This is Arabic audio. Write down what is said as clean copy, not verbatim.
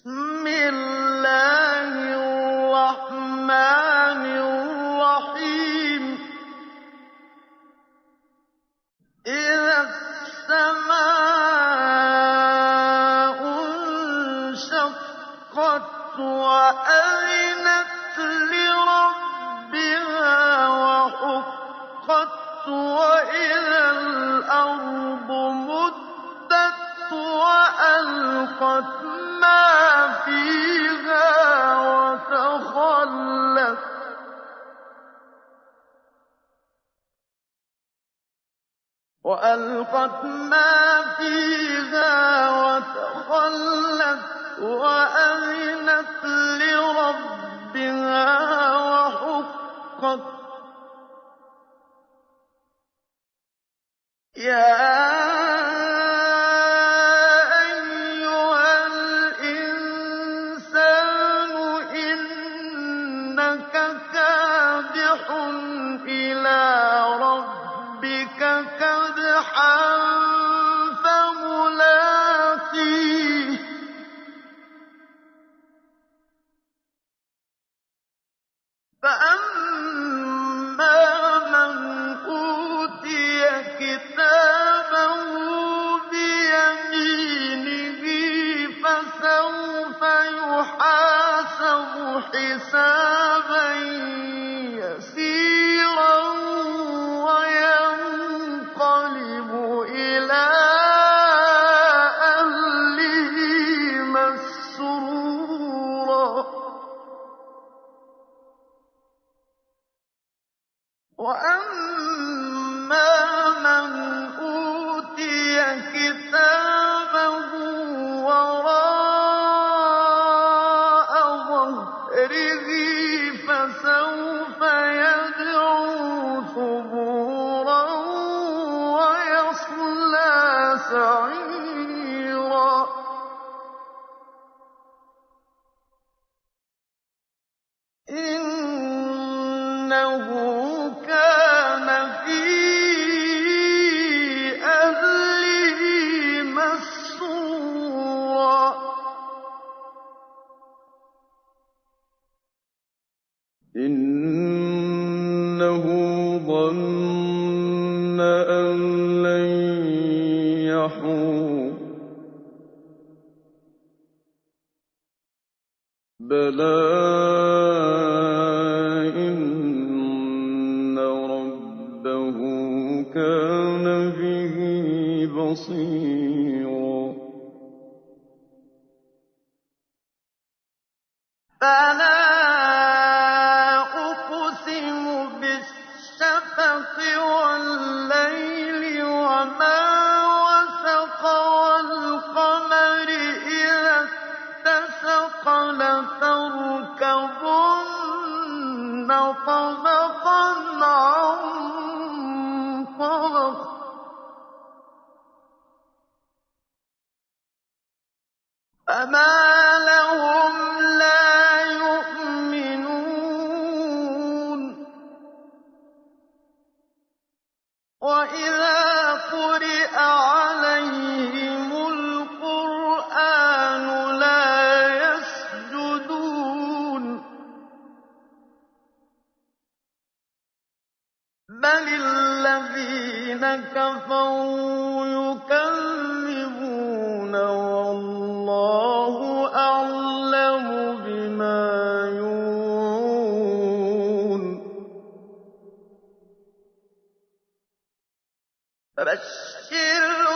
بسم الله الرحمن الرحيم إذا السماء انشقت وأذنت لربها وحقت وإذا الأرض مدت وألقت ما فيها وتخلت وأذنت لربها وحقت يا أيها الإنسان إنك كادح إلى ربك كدحا فملاقيه فأما من أوتي كتابه بيمينه فسوف يحاسب حسابا يسيرا وينقلب إلى أهله مسرورا وأما من أوتي كتابه وراء ظهره فسوف يدعو ثبورا ويصلى سعيرا إنه كان في أهله مسرورا إنه ظن أن لن يحور بلى إن ربه كان به بصيرا فلا أقسم بالشفق والليل وما وسق والقمر إذا اتسق لتركبن طبقا عن طبق فما لهم لا يؤمنون وإذا قرئ عليهم القرآن لا يسجدون بل الذين كفروا يكذبون والله أعلم بما يوعون فبشرهم